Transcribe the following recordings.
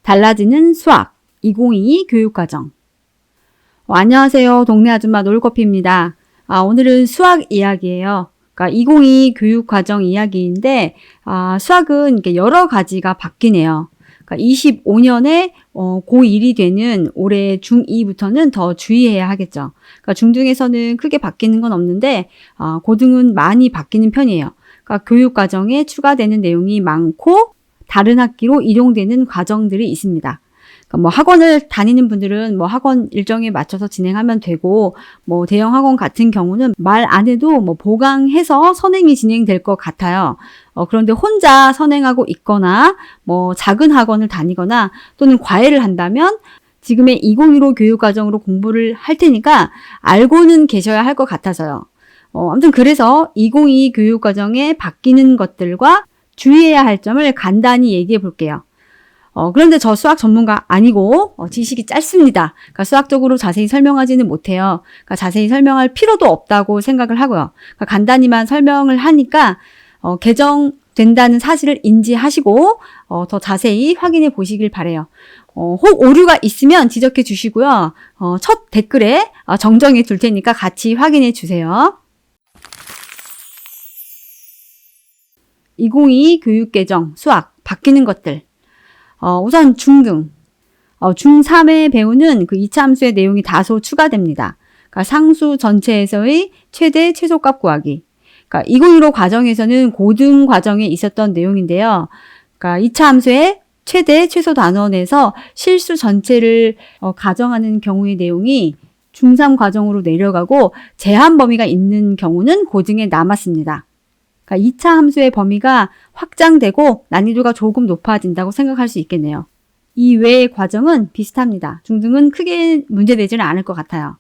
달라지는 수학 2022 교육과정. 안녕하세요. 동네 아줌마 놀커피입니다. 오늘은 수학 이야기예요. 그러니까 2022 교육과정 이야기인데 수학은 이렇게 여러 가지가 바뀌네요. 그러니까 25년에 고1이 되는 올해 중2부터는 더 주의해야 하겠죠. 그러니까 중등에서는 크게 바뀌는 건 없는데 고등은 많이 바뀌는 편이에요. 그러니까 교육과정에 추가되는 내용이 많고 다른 학기로 이동되는 과정들이 있습니다. 그러니까 뭐 학원을 다니는 분들은 뭐 학원 일정에 맞춰서 진행하면 되고, 뭐 대형 학원 같은 경우는 말 안 해도 뭐 보강해서 선행이 진행될 것 같아요. 그런데 혼자 선행하고 있거나 뭐 작은 학원을 다니거나 또는 과외를 한다면 지금의 2015 교육과정으로 공부를 할 테니까 알고는 계셔야 할 것 같아서요. 아무튼 그래서 2022 교육과정에 바뀌는 것들과 주의해야 할 점을 간단히 얘기해 볼게요. 그런데 저 수학 전문가 아니고 지식이 짧습니다. 그러니까 수학적으로 자세히 설명하지는 못해요. 그러니까 자세히 설명할 필요도 없다고 생각을 하고요. 그러니까 간단히만 설명을 하니까 개정된다는 사실을 인지하시고 더 자세히 확인해 보시길 바래요. 혹 오류가 있으면 지적해 주시고요. 첫 댓글에 정정해 둘 테니까 같이 확인해 주세요. 2022 교육개정 수학 바뀌는 것들. 우선 중등. 중3에 배우는 그 2차 함수의 내용이 다소 추가됩니다. 그러니까 상수 전체에서의 최대 최소값 구하기. 그러니까 2015 과정에서는 고등 과정에 있었던 내용인데요. 그러니까 2차 함수의 최대 최소 단원에서 실수 전체를 가정하는 경우의 내용이 중3 과정으로 내려가고 제한 범위가 있는 경우는 고등에 남았습니다. 그러니까 2차 함수의 범위가 확장되고 난이도가 조금 높아진다고 생각할 수 있겠네요. 이 외의 과정은 비슷합니다. 중등은 크게 문제되지는 않을 것 같아요.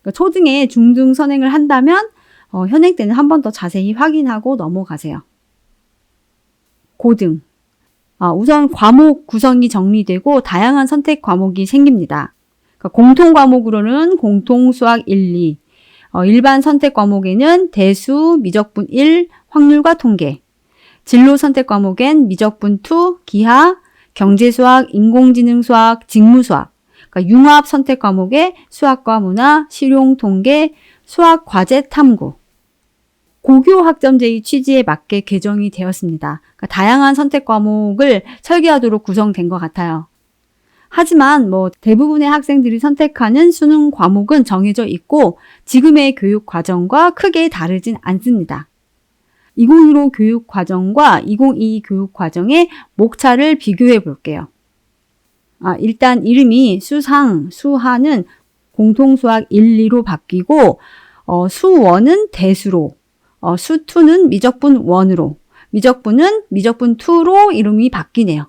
그러니까 초등에 중등 선행을 한다면 현행 때는 한 번 더 자세히 확인하고 넘어가세요. 고등. 우선 과목 구성이 정리되고 다양한 선택 과목이 생깁니다. 그러니까 공통 과목으로는 공통수학 1, 2, 일반 선택 과목에는 대수, 미적분 1, 확률과 통계, 진로 선택 과목엔 미적분 2, 기하, 경제수학, 인공지능수학, 직무수학, 그러니까 융합 선택 과목에 수학과 문화, 실용 통계, 수학 과제 탐구. 고교 학점제의 취지에 맞게 개정이 되었습니다. 그러니까 다양한 선택 과목을 설계하도록 구성된 것 같아요. 하지만 뭐 대부분의 학생들이 선택하는 수능 과목은 정해져 있고 지금의 교육 과정과 크게 다르진 않습니다. 2015 교육 과정과 2022 교육 과정의 목차를 비교해 볼게요. 일단 이름이 수상, 수하는 공통수학 1, 2로 바뀌고 수원은 대수로, 수2는 미적분 1으로, 미적분은 미적분 2로 이름이 바뀌네요.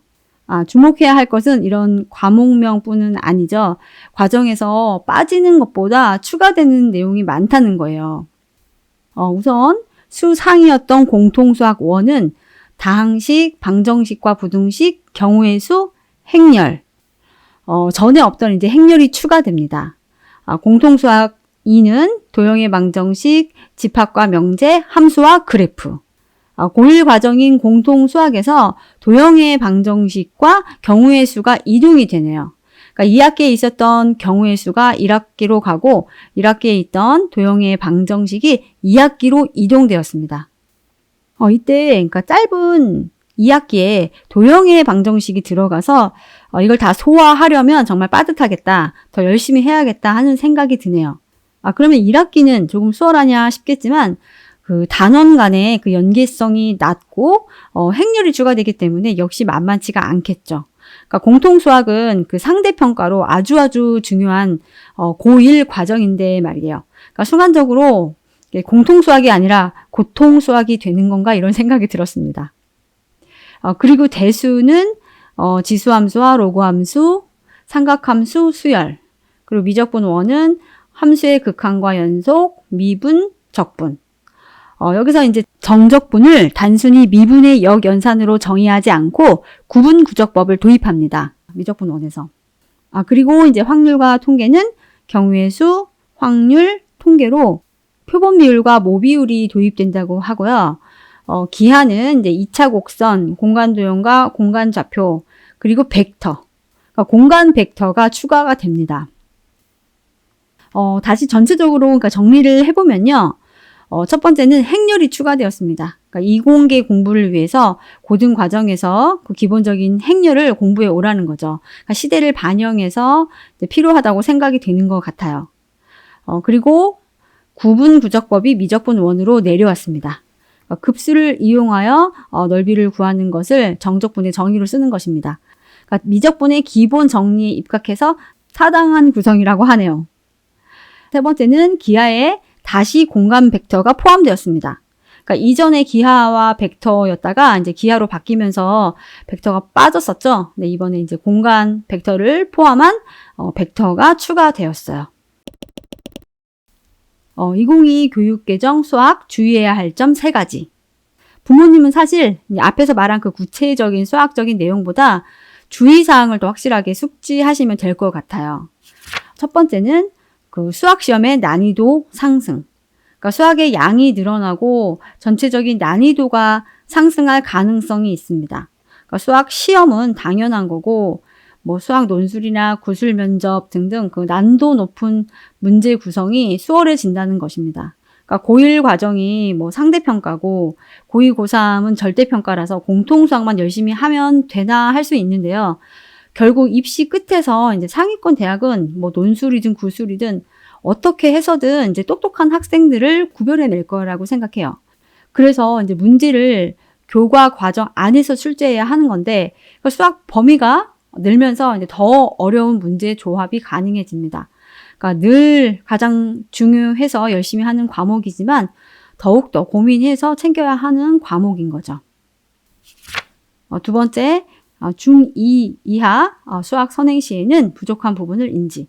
주목해야 할 것은 이런 과목명뿐은 아니죠. 과정에서 빠지는 것보다 추가되는 내용이 많다는 거예요. 우선 수상이었던 공통수학 1은 다항식, 방정식과 부등식, 경우의 수, 행렬. 전에 없던 이제 행렬이 추가됩니다. 공통수학 2는 도형의 방정식, 집합과 명제, 함수와 그래프. 고1 과정인 공통수학에서 도형의 방정식과 경우의 수가 이동이 되네요. 그러니까 2학기에 있었던 경우의 수가 1학기로 가고 1학기에 있던 도형의 방정식이 2학기로 이동되었습니다. 이때 그러니까 짧은 2학기에 도형의 방정식이 들어가서 이걸 다 소화하려면 정말 빠듯하겠다, 더 열심히 해야겠다 하는 생각이 드네요. 그러면 1학기는 조금 수월하냐 싶겠지만 그 단원 간의 그 연계성이 낮고 행렬이 추가되기 때문에 역시 만만치가 않겠죠. 그러니까 공통수학은 그 상대평가로 아주 중요한 고1 과정인데 말이에요. 그러니까 순간적으로 공통수학이 아니라 고통수학이 되는 건가 이런 생각이 들었습니다. 그리고 대수는 지수함수와 로그함수, 삼각함수, 수열, 그리고 미적분 1은 함수의 극한과 연속, 미분, 적분. 여기서 이제 정적분을 단순히 미분의 역연산으로 정의하지 않고 구분 구적법을 도입합니다. 미적분 1에서. 그리고 이제 확률과 통계는 경우의 수, 확률, 통계로 표본 비율과 모 비율이 도입된다고 하고요. 기하는 이제 2차 곡선, 공간 도형과 공간 좌표, 그리고 벡터. 그러니까 공간 벡터가 추가가 됩니다. 다시 전체적으로 그러니까 정리를 해보면요. 첫 번째는 행렬이 추가되었습니다. 그러니까 이공계 공부를 위해서 고등 과정에서 그 기본적인 행렬을 공부해 오라는 거죠. 그러니까 시대를 반영해서 필요하다고 생각이 되는 것 같아요. 그리고 구분 구적법이 미적분 원으로 내려왔습니다. 그러니까 급수를 이용하여 넓이를 구하는 것을 정적분의 정의로 쓰는 것입니다. 그러니까 미적분의 기본 정리에 입각해서 타당한 구성이라고 하네요. 세 번째는 기하에 다시 공간 벡터가 포함되었습니다. 그러니까 이전에 기하와 벡터였다가 이제 기하로 바뀌면서 벡터가 빠졌었죠. 네, 이번에 이제 공간 벡터를 포함한 벡터가 추가되었어요. 2022 교육개정 수학 주의해야 할 점 3가지. 부모님은 사실 앞에서 말한 그 구체적인 수학적인 내용보다 주의사항을 더 확실하게 숙지하시면 될 것 같아요. 첫 번째는 그 수학 시험의 난이도 상승. 그러니까 수학의 양이 늘어나고 전체적인 난이도가 상승할 가능성이 있습니다. 그러니까 수학 시험은 당연한 거고, 뭐 수학 논술이나 구술 면접 등등 그 난도 높은 문제 구성이 수월해진다는 것입니다. 그러니까 고1 과정이 뭐 상대평가고 고2, 고3은 절대평가라서 공통수학만 열심히 하면 되나 할 수 있는데요. 결국 입시 끝에서 이제 상위권 대학은 뭐 논술이든 구술이든 어떻게 해서든 이제 똑똑한 학생들을 구별해낼 거라고 생각해요. 그래서 이제 문제를 교과 과정 안에서 출제해야 하는 건데 그 수학 범위가 늘면서 이제 더 어려운 문제 조합이 가능해집니다. 그러니까 늘 가장 중요해서 열심히 하는 과목이지만 더욱더 고민해서 챙겨야 하는 과목인 거죠. 두 번째, 중2 이하 수학 선행 시에는 부족한 부분을 인지.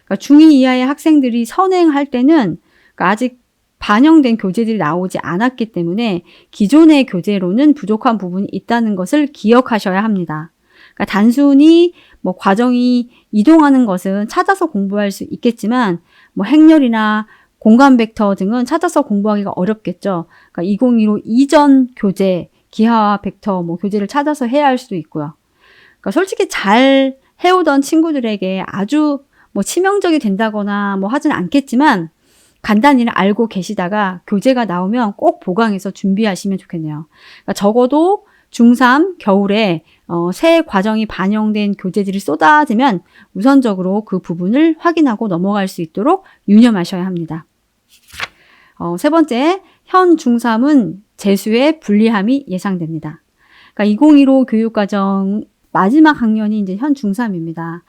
그러니까 중2 이하의 학생들이 선행할 때는 그러니까 아직 반영된 교재들이 나오지 않았기 때문에 기존의 교재로는 부족한 부분이 있다는 것을 기억하셔야 합니다. 그러니까 단순히 뭐 과정이 이동하는 것은 찾아서 공부할 수 있겠지만 뭐 행렬이나 공간 벡터 등은 찾아서 공부하기가 어렵겠죠. 그러니까 2015 이전 교재 기하와 벡터 뭐 교재를 찾아서 해야 할 수도 있고요. 그러니까 솔직히 잘 해오던 친구들에게 아주 뭐 치명적이 된다거나 뭐 하진 않겠지만 간단히는 알고 계시다가 교재가 나오면 꼭 보강해서 준비하시면 좋겠네요. 그러니까 적어도 중3 겨울에 새 과정이 반영된 교재들이 쏟아지면 우선적으로 그 부분을 확인하고 넘어갈 수 있도록 유념하셔야 합니다. 세 번째, 현 중3은 재수의 불리함이 예상됩니다. 그러니까 2015 교육과정 마지막 학년이 이제 현 중3입니다.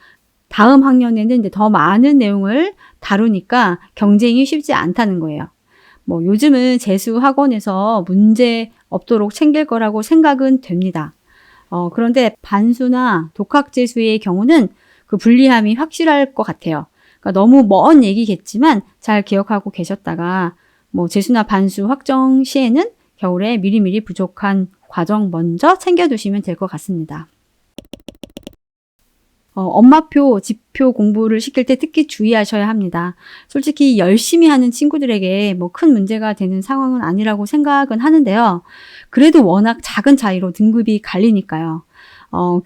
다음 학년에는 이제 더 많은 내용을 다루니까 경쟁이 쉽지 않다는 거예요. 뭐 요즘은 재수 학원에서 문제 없도록 챙길 거라고 생각은 됩니다. 그런데 반수나 독학 재수의 경우는 그 불리함이 확실할 것 같아요. 그러니까 너무 먼 얘기겠지만 잘 기억하고 계셨다가 뭐 재수나 반수 확정 시에는 겨울에 미리미리 부족한 과정 먼저 챙겨두시면 될 것 같습니다. 엄마표, 집표 공부를 시킬 때 특히 주의하셔야 합니다. 솔직히 열심히 하는 친구들에게 뭐 큰 문제가 되는 상황은 아니라고 생각은 하는데요. 그래도 워낙 작은 차이로 등급이 갈리니까요.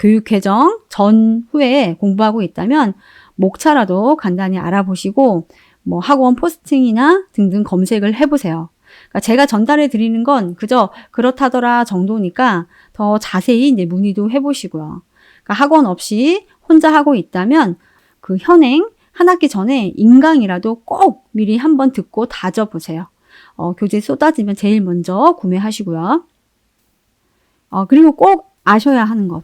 교육 개정 전후에 공부하고 있다면 목차라도 간단히 알아보시고 뭐 학원 포스팅이나 등등 검색을 해보세요. 그러니까 제가 전달해 드리는 건 그저 그렇다더라 정도니까 더 자세히 이제 문의도 해보시고요. 그러니까 학원 없이 혼자 하고 있다면 그 현행 한 학기 전에 인강이라도 꼭 미리 한번 듣고 다져보세요. 교재 쏟아지면 제일 먼저 구매하시고요. 그리고 꼭 아셔야 하는 것.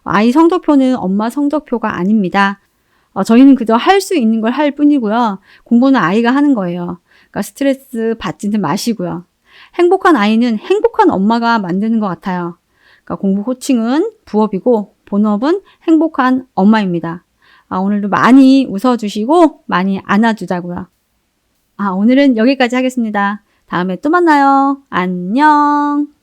아이 성적표는 엄마 성적표가 아닙니다. 저희는 그저 할 수 있는 걸 할 뿐이고요. 공부는 아이가 하는 거예요. 그러니까 스트레스 받지는 마시고요. 행복한 아이는 행복한 엄마가 만드는 것 같아요. 그러니까 공부 코칭은 부업이고 본업은 행복한 엄마입니다. 오늘도 많이 웃어주시고 많이 안아주자고요. 오늘은 여기까지 하겠습니다. 다음에 또 만나요. 안녕.